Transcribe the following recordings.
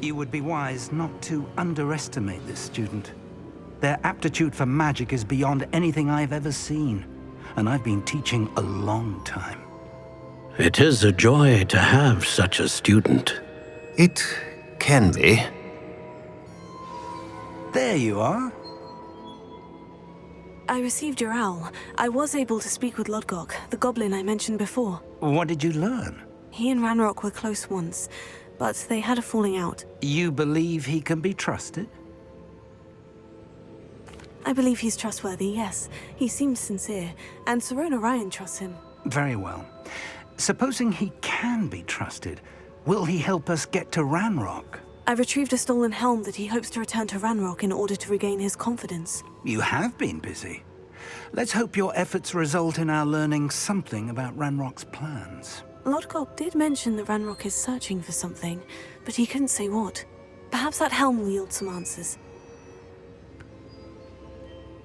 You would be wise not to underestimate this student. Their aptitude for magic is beyond anything I've ever seen, and I've been teaching a long time. It is a joy to have such a student. It can be. There you are. I received your owl. I was able to speak with Lodgok, the goblin I mentioned before. What did you learn? He and Ranrock were close once, but they had a falling out. You believe he can be trusted? I believe he's trustworthy, yes. He seems sincere, and Sirona Ryan trusts him. Very well. Supposing he can be trusted, will he help us get to Ranrock? I retrieved a stolen helm that he hopes to return to Ranrock in order to regain his confidence. You have been busy. Let's hope your efforts result in our learning something about Ranrock's plans. Lodgok did mention that Ranrock is searching for something, but he couldn't say what. Perhaps that helm will yield some answers.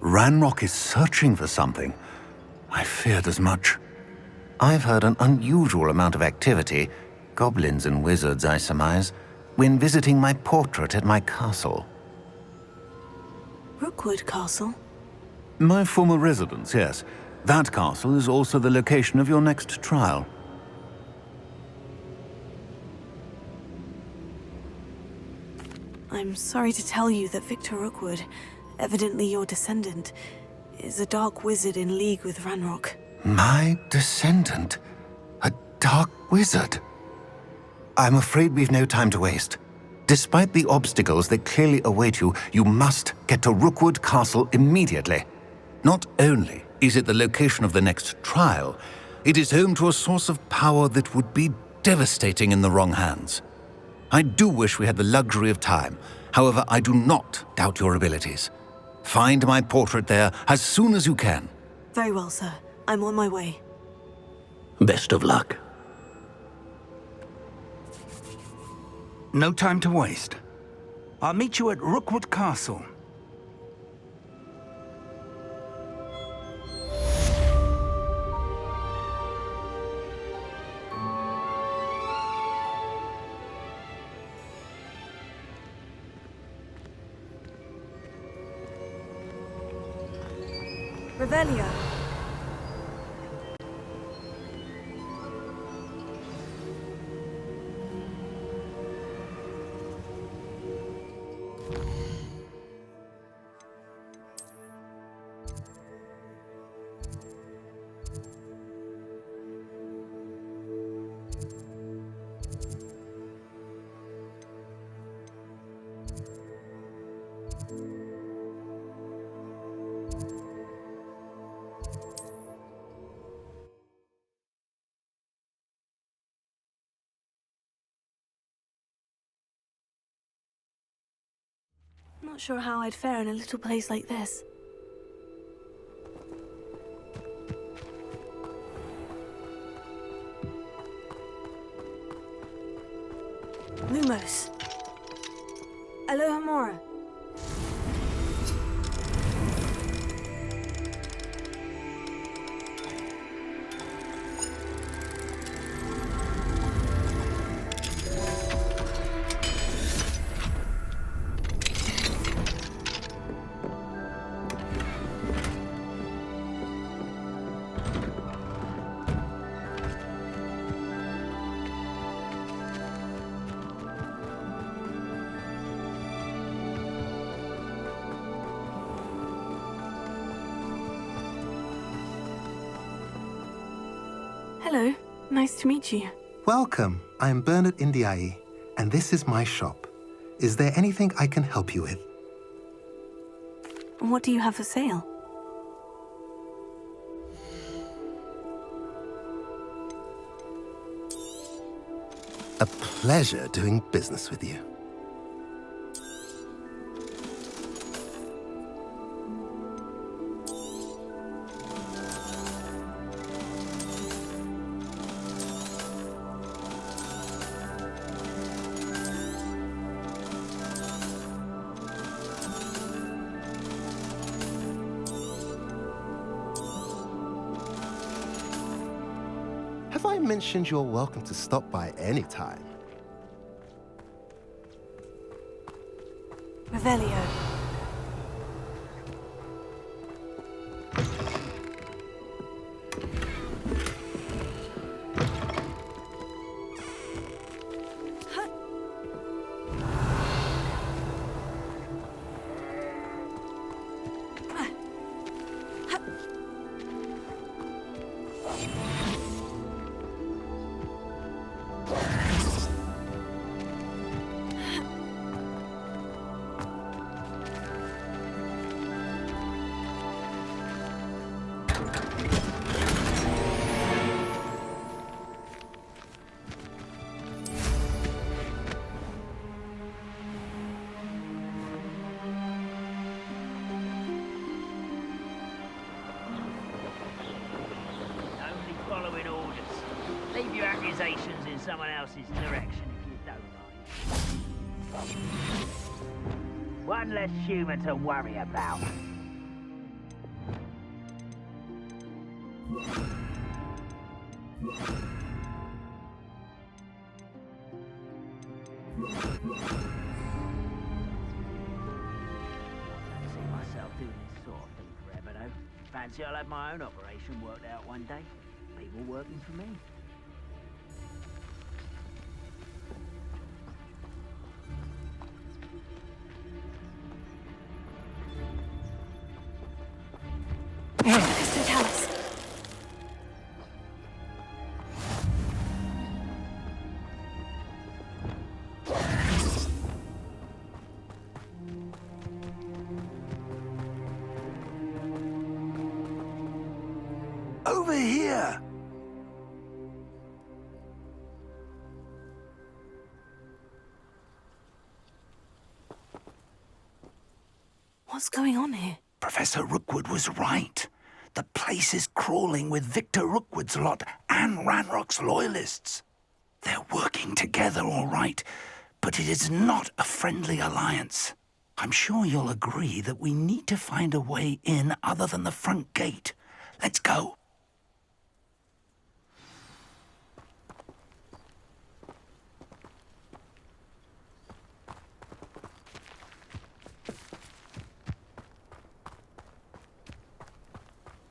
Ranrock is searching for something. I feared as much. I've heard an unusual amount of activity, goblins and wizards, I surmise, when visiting my portrait at my castle. Rookwood Castle? My former residence, yes. That castle is also the location of your next trial. I'm sorry to tell you that Victor Rookwood, evidently your descendant, is a dark wizard in league with Ranrock. My descendant? A dark wizard? I'm afraid we've no time to waste. Despite the obstacles that clearly await you, you must get to Rookwood Castle immediately. Not only is it the location of the next trial, it is home to a source of power that would be devastating in the wrong hands. I do wish we had the luxury of time. However, I do not doubt your abilities. Find my portrait there as soon as you can. Very well, sir. I'm on my way. Best of luck. No time to waste. I'll meet you at Rookwood Castle. Revelio. Not sure how I'd fare in a little place like this. Lumos. Aloha Mora. Hello, nice to meet you. Welcome. I'm Bernard Indiai, and this is my shop. Is there anything I can help you with? What do you have for sale? A pleasure doing business with you. Have I mentioned you're welcome to stop by any time? Revelio. Only following orders. Leave your accusations in someone else's direction if you don't mind. One less human to worry about. I don't see myself doing this sort of thing forever, though. Fancy I'll have my own operation worked out one day. People working for me. Mr. Tallis. Over here! What's going on here? Professor Rookwood was right. The place is crawling with Victor Rookwood's lot and Ranrock's loyalists. They're working together, all right, but it is not a friendly alliance. I'm sure you'll agree that we need to find a way in other than the front gate. Let's go.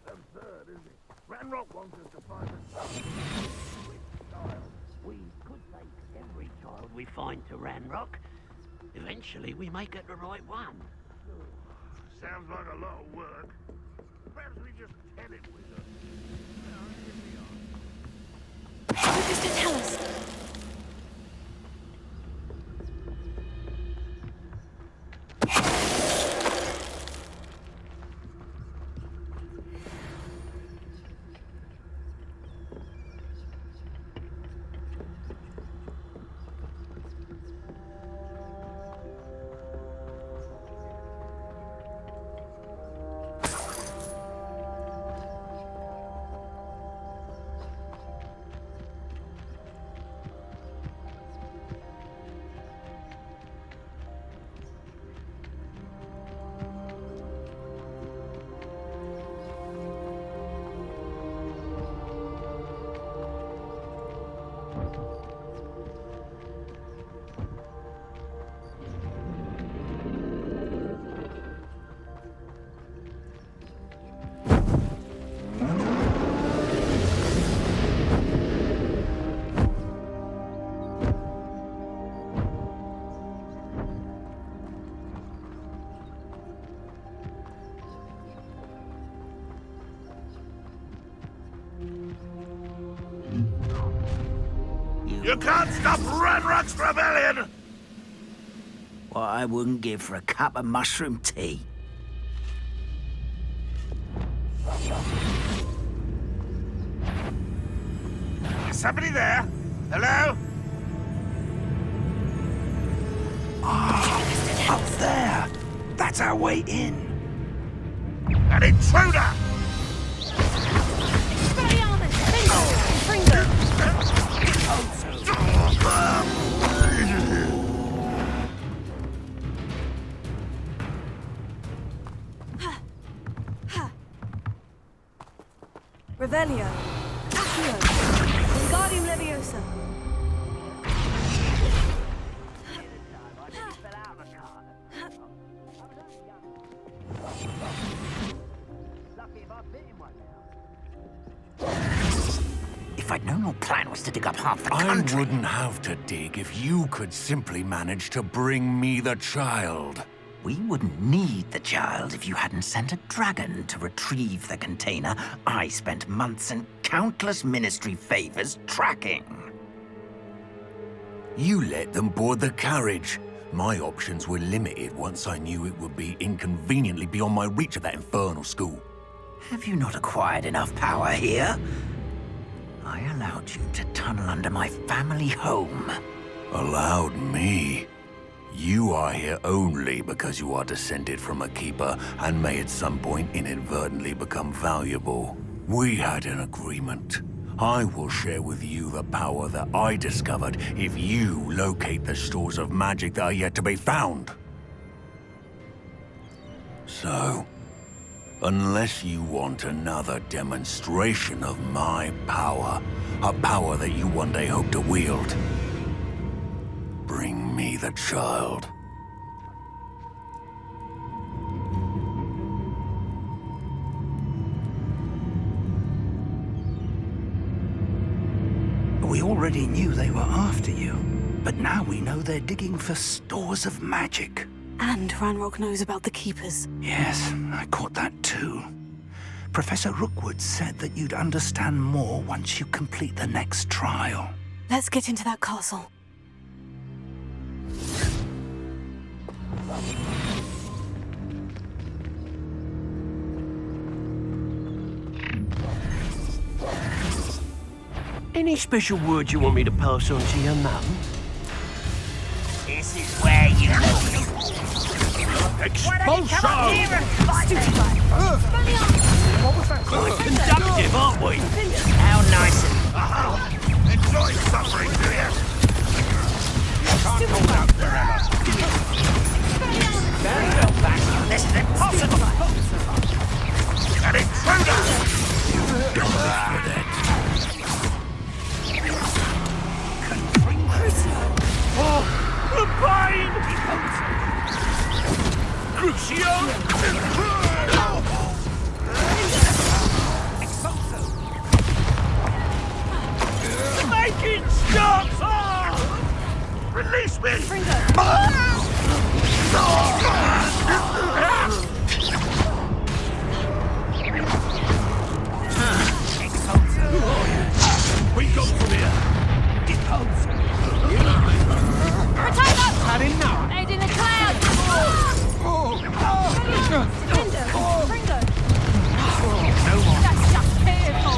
Absurd, isn't it? Ranrock wants us to find a child. We could take every child we find to Ranrock. Eventually, we may get the right one. Sounds like a lot of work. Perhaps we just head it with us. Mr. Tallis. You can't stop Ranrock's rebellion! What I wouldn't give for a cup of mushroom tea. Is somebody there? Hello? Up there! That's our way in. An intruder! Expelliarmus! Fringo! Revelio. Accio. Wingardium Leviosa. I nearly fell out of the car. original plan was to dig up half the I country. wouldn't have to dig if you could simply manage to bring me the child. We wouldn't need the child if you hadn't sent a dragon to retrieve the container I spent months and countless ministry favors tracking. You let them board the carriage. My options were limited once I knew it would be inconveniently beyond my reach of that infernal school. Have you not acquired enough power here? I allowed you to tunnel under my family home. Allowed me? You are here only because you are descended from a keeper and may at some point inadvertently become valuable. We had an agreement. I will share with you the power that I discovered if you locate the stores of magic that are yet to be found. So, unless you want another demonstration of my power, a power that you one day hope to wield, bring me the child. We already knew they were after you, but now we know they're digging for stores of magic. And Ranrock knows about the Keepers. Yes, I caught that too. Professor Rookwood said that you'd understand more once you complete the next trial. Let's get into that castle. Any special word you want me to pass on to your mum? This is where you Expulsion! Quite conductive, aren't we? How nice and Enjoy suffering, do you? You can't hold out forever. very well back. This is impossible. An intruder! Oh, the pain! Crucio! Make it stop! Release me! We go from here. Had enough. Aid in the clouds! That's just fearful!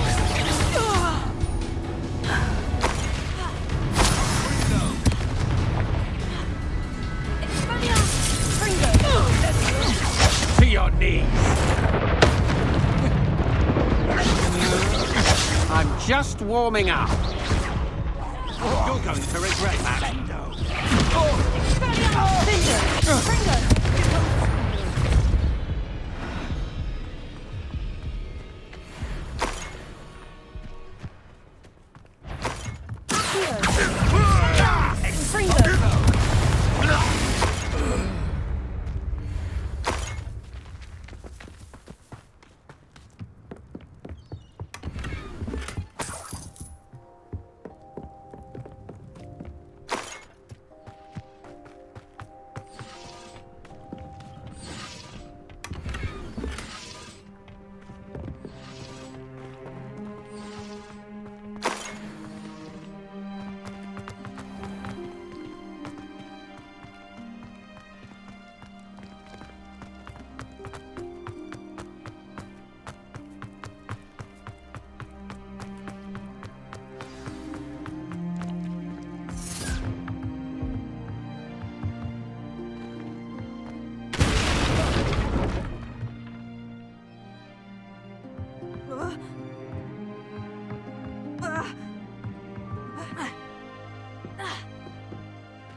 To your knees. I'm just warming up. You're going to regret that.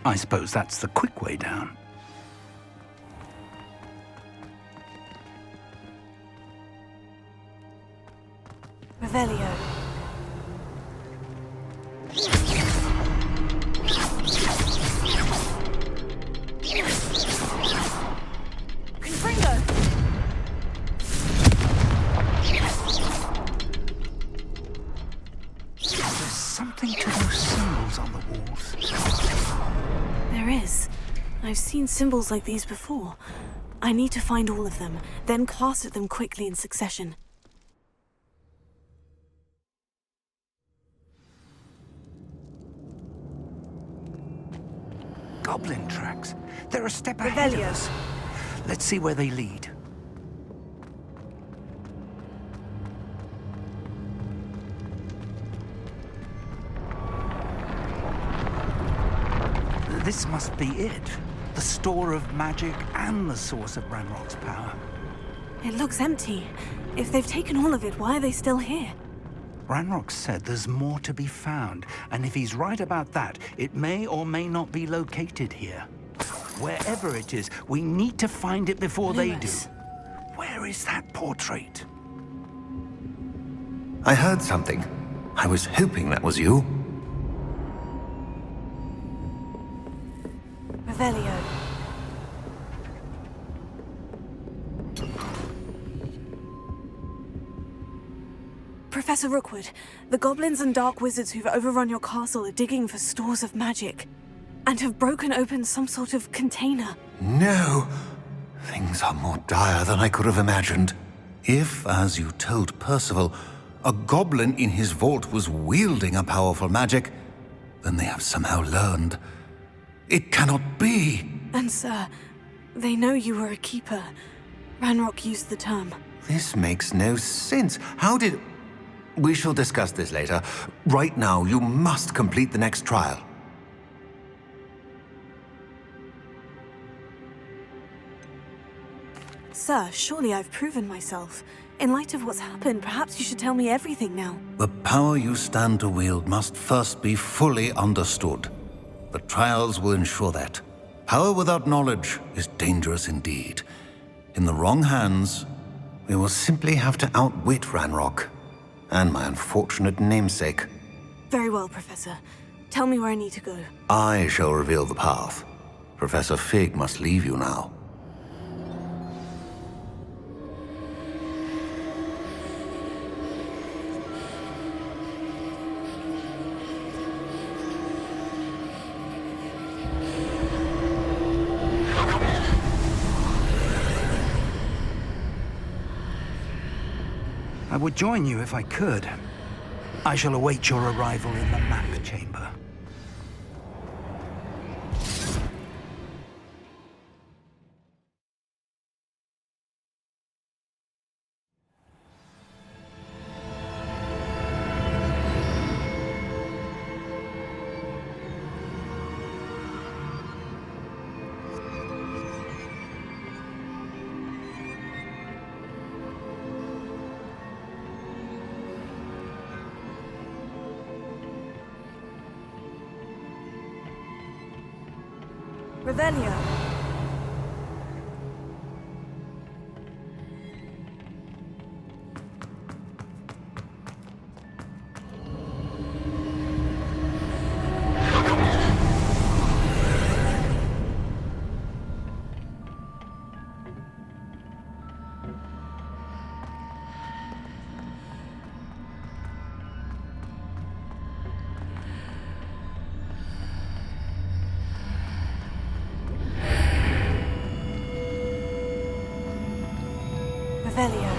I suppose that's the quick way down. Revelio. The I've seen symbols like these before. I need to find all of them, then cast at them quickly in succession. Goblin tracks. They're a step ahead of us. Let's see where they lead. This must be it. The store of magic and the source of Ranrock's power. It looks empty. If they've taken all of it, why are they still here? Ranrock said there's more to be found, and if he's right about that, it may or may not be located here. Wherever it is, we need to find it before they do. Where is that portrait? I heard something. I was hoping that was you. Revelio. Professor Rookwood, the goblins and dark wizards who've overrun your castle are digging for stores of magic, and have broken open some sort of container. No! Things are more dire than I could have imagined. If, as you told Percival, a goblin in his vault was wielding a powerful magic, then they have somehow learned. It cannot be! And sir, they know you were a keeper. Ranrock used the term. This makes no sense. How did... We shall discuss this later. Right now, you must complete the next trial. Sir, surely I've proven myself. In light of what's happened, perhaps you should tell me everything now. The power you stand to wield must first be fully understood. The trials will ensure that. Power without knowledge is dangerous indeed. In the wrong hands, we will simply have to outwit Ranrock and my unfortunate namesake. Very well, Professor. Tell me where I need to go. I shall reveal the path. Professor Fig must leave you now. I would join you if I could. I shall await your arrival in the map chamber. Revelio. Revelio.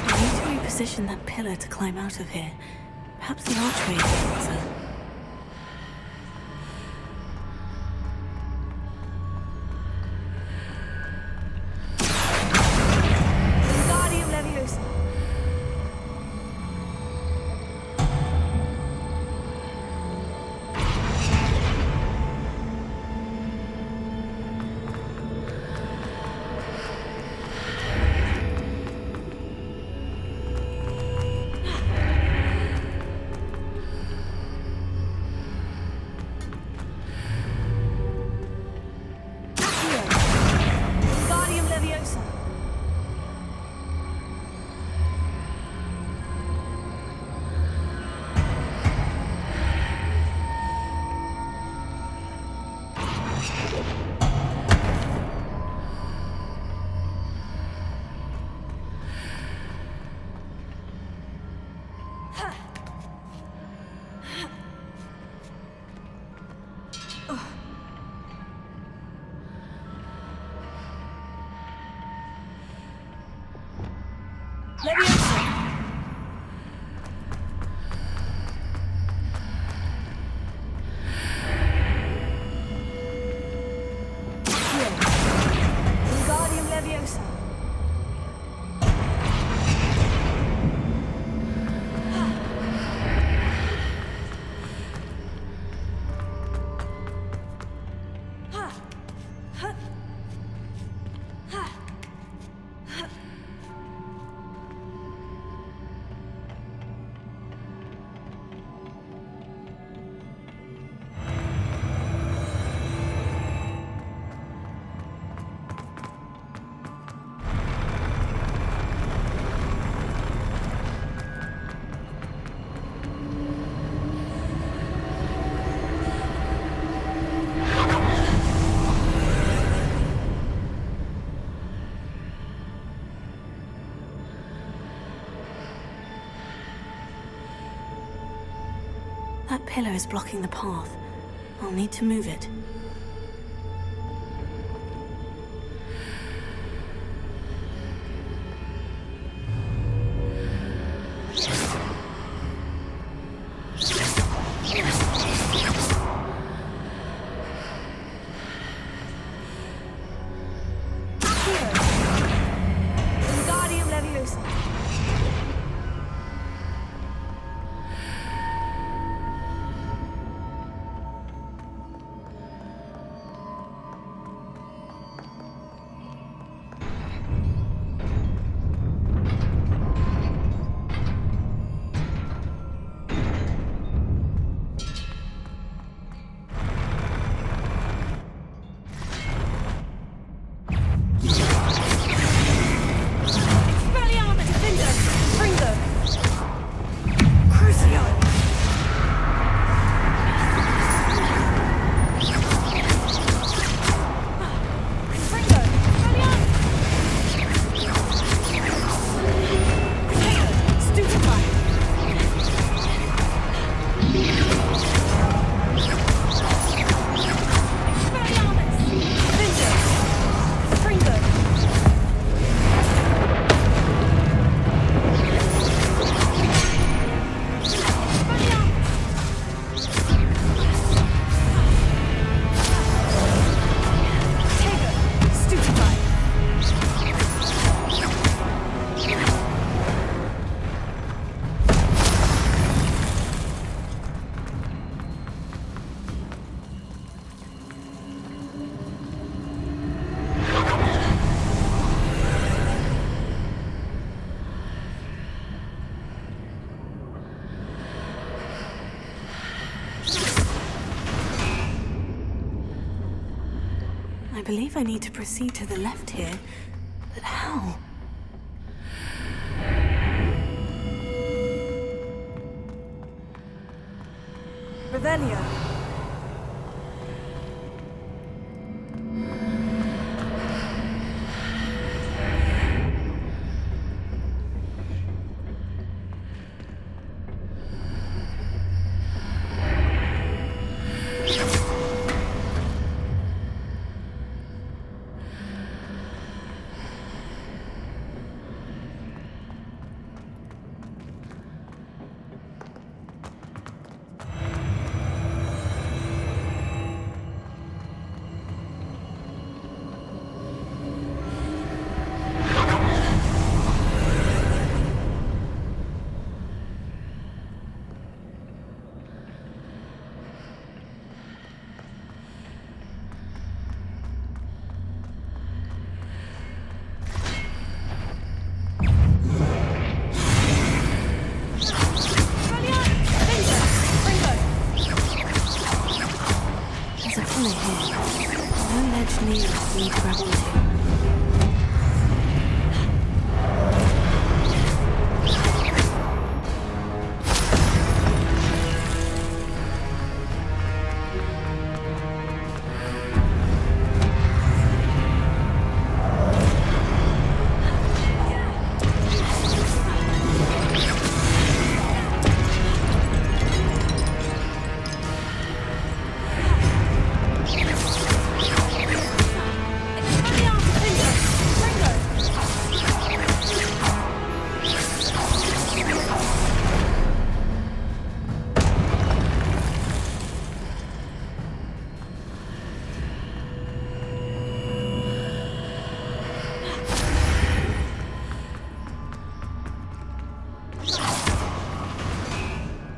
I need to reposition that pillar to climb out of here. Perhaps the archway is the answer. That pillar is blocking the path. I'll need to move it. Wingardium Leviosa. Expelliarmus Defender. Fringo. Crucio. Fringo. Expelliarmus. Stupefy. Expelliarmus. Defender. Fringo. I believe I need to proceed to the left here, but how? Revelio. There's a pillar here. No ledge near us for me to grab onto.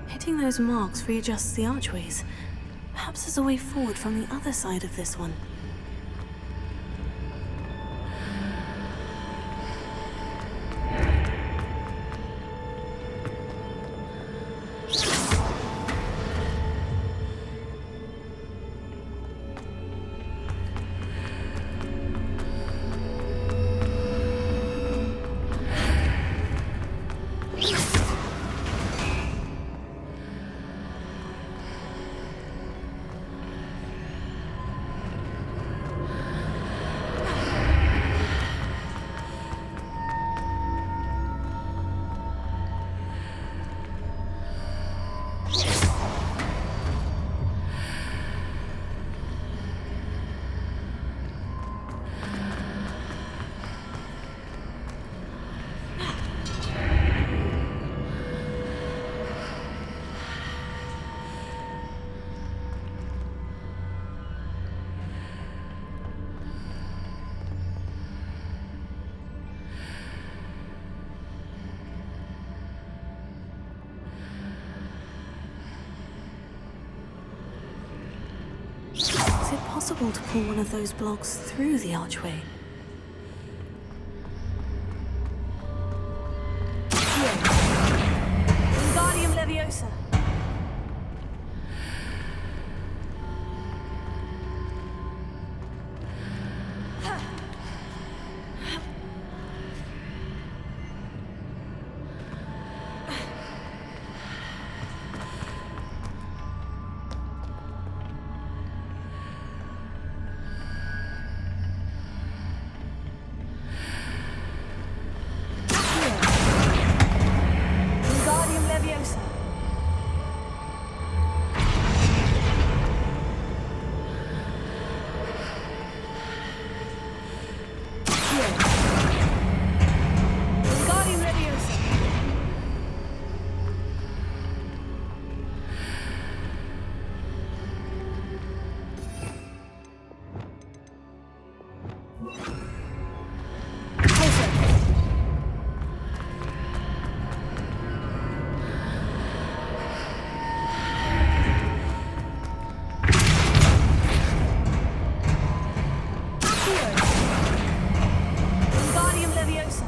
Hitting those marks readjusts the archways. Perhaps there's a way forward from the other side of this one. possible to pull one of those blocks through the archway. Wingardium Leviosa. Wingardium Leviosa. Wingardium Leviosa. Wingardium Leviosa.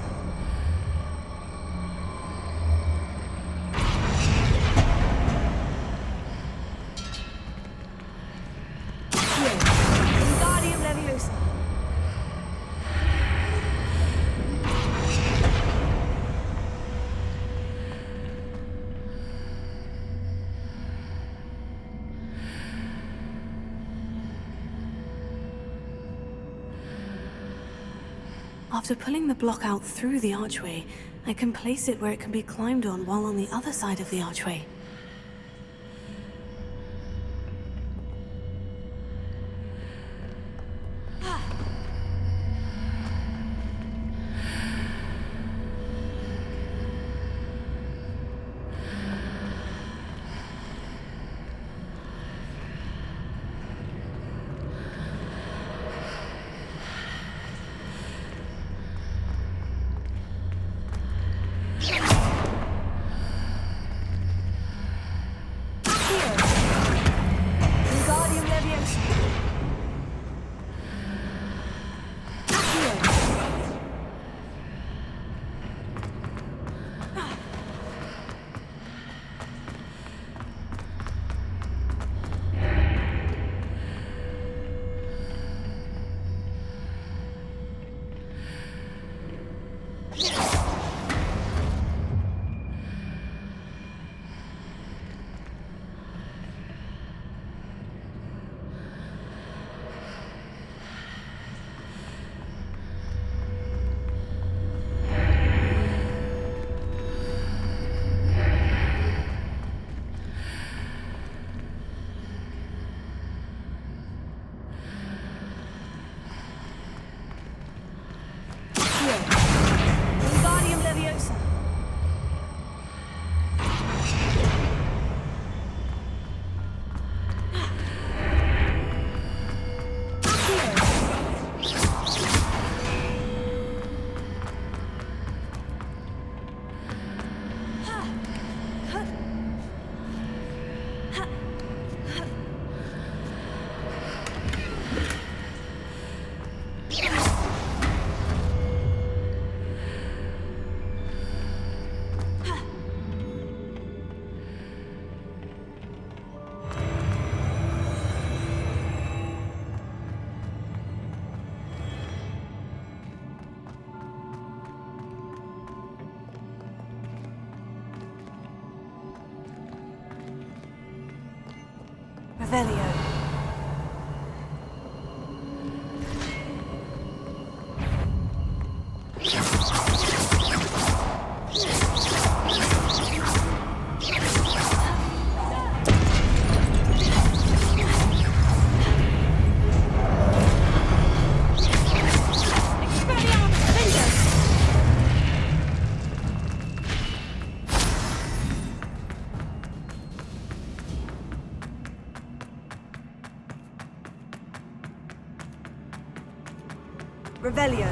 Wingardium Leviosa. After pulling the block out through the archway, I can place it where it can be climbed on while on the other side of the archway. Wingardium Leviosa. Wingardium Leviosa. Revelio. Revelio.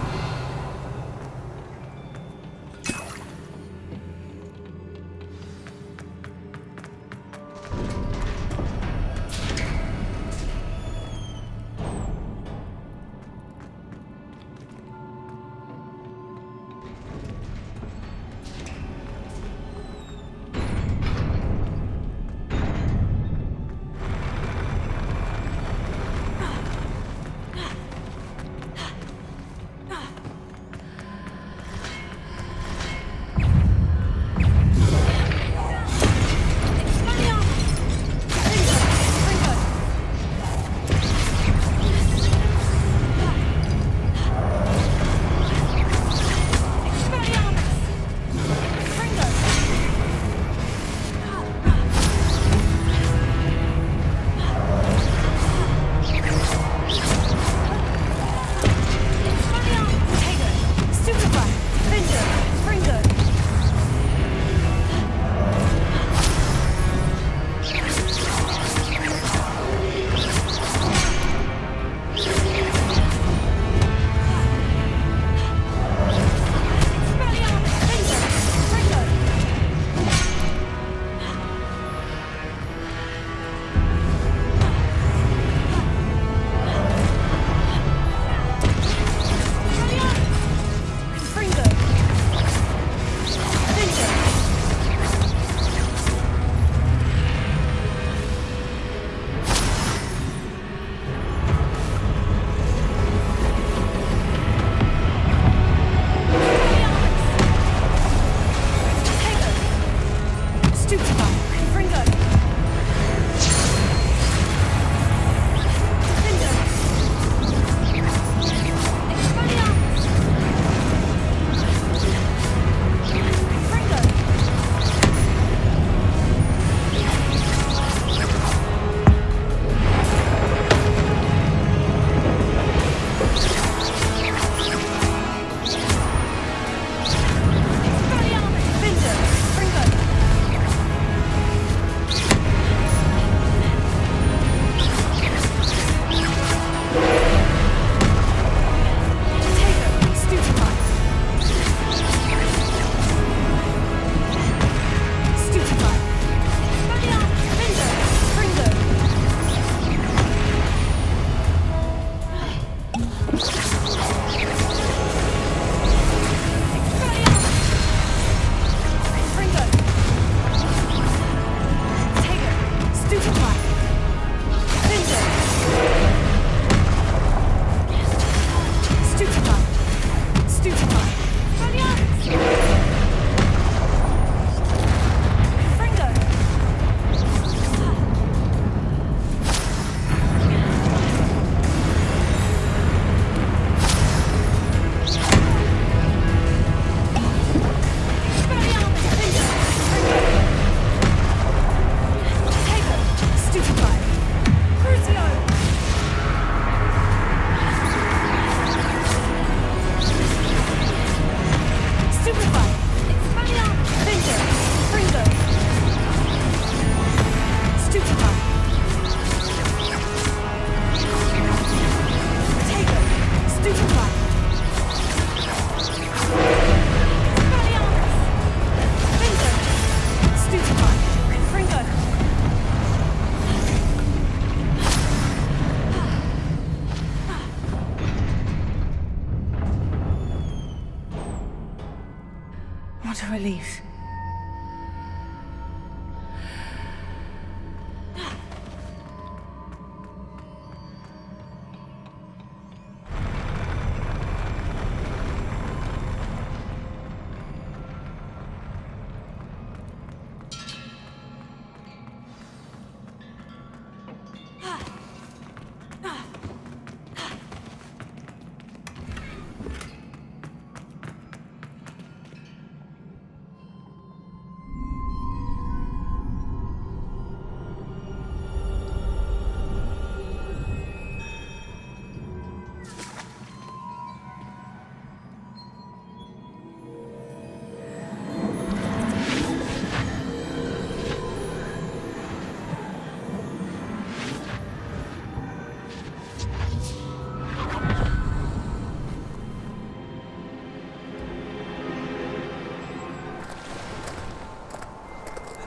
a relief.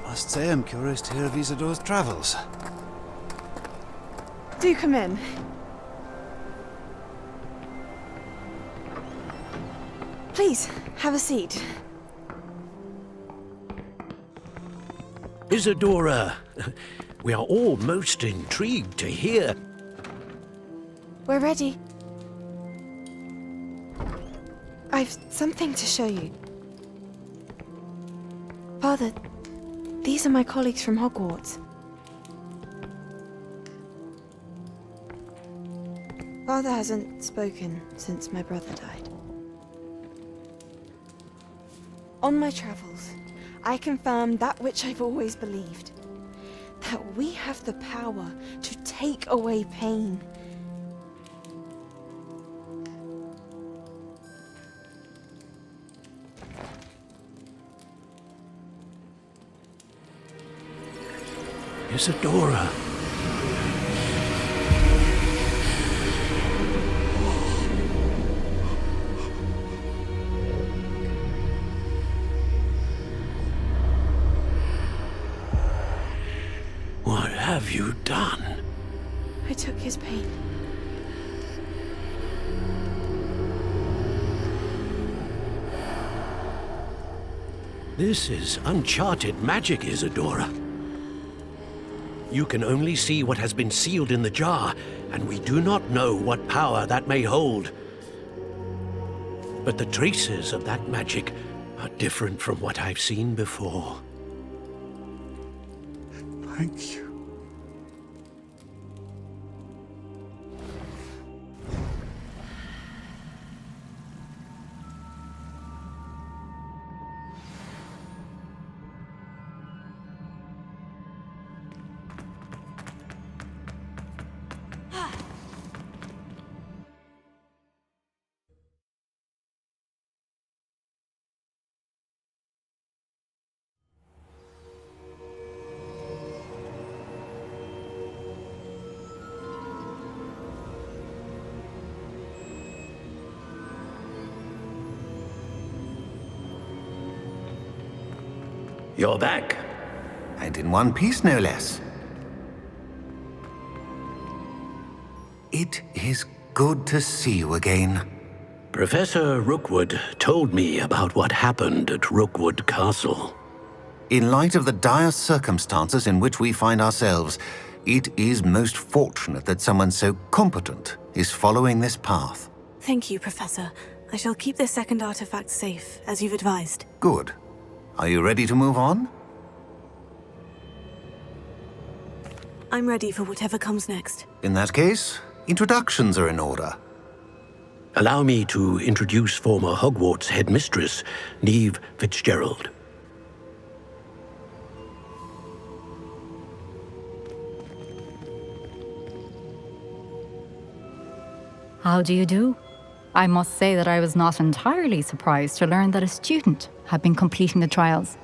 I must say I'm curious to hear of Isadore's travels. Do come in. Please, have a seat. Isadora, we are all most intrigued to hear. We're ready. I've something to show you. Father, these are my colleagues from Hogwarts. Father hasn't spoken since my brother died. On my travels, I confirmed that which I've always believed. That we have the power to take away pain. Isadora. What have you done? I took his pain. This is uncharted magic, Isadora. You can only see what has been sealed in the jar, and we do not know what power that may hold. But the traces of that magic are different from what I've seen before. Thank you. You're back. And in one piece, no less. It is good to see you again. Professor Rookwood told me about what happened at Rookwood Castle. In light of the dire circumstances in which we find ourselves, it is most fortunate that someone so competent is following this path. Thank you, Professor. I shall keep this second artifact safe, as you've advised. Good. Are you ready to move on? I'm ready for whatever comes next. In that case, introductions are in order. Allow me to introduce former Hogwarts headmistress, Neve Fitzgerald. How do you do? I must say that I was not entirely surprised to learn that a student had been completing the trials.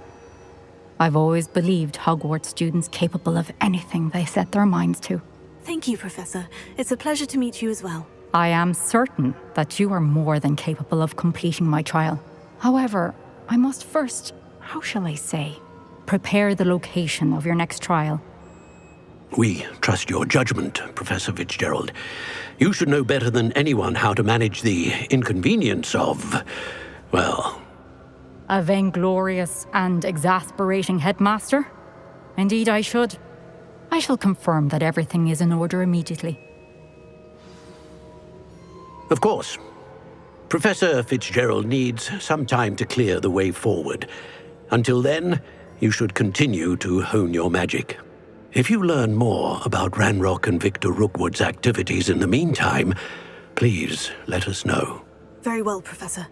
I've always believed Hogwarts students capable of anything they set their minds to. Thank you, Professor. It's a pleasure to meet you as well. I am certain that you are more than capable of completing my trial. However, I must first, how shall I say, prepare the location of your next trial. We trust your judgment, Professor Fitzgerald. You should know better than anyone how to manage the inconvenience of, well, A vainglorious and exasperating headmaster? Indeed, I should. I shall confirm that everything is in order immediately. Of course. Professor Fitzgerald needs some time to clear the way forward. Until then, you should continue to hone your magic. If you learn more about Ranrock and Victor Rookwood's activities in the meantime, please let us know. Very well, Professor.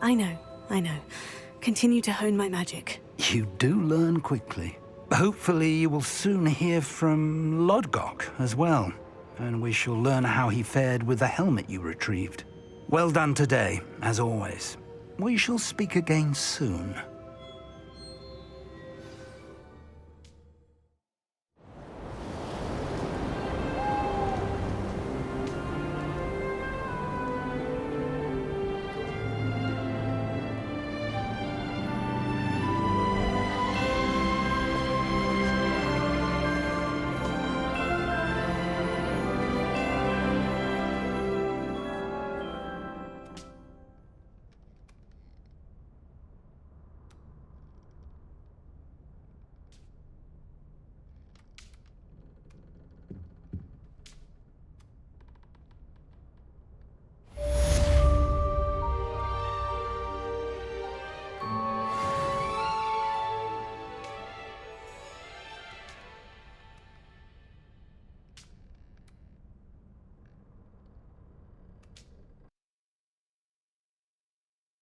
I know. Continue to hone my magic. You do learn quickly. Hopefully you will soon hear from Lodgok as well, and we shall learn how he fared with the helmet you retrieved. Well done today, as always. We shall speak again soon.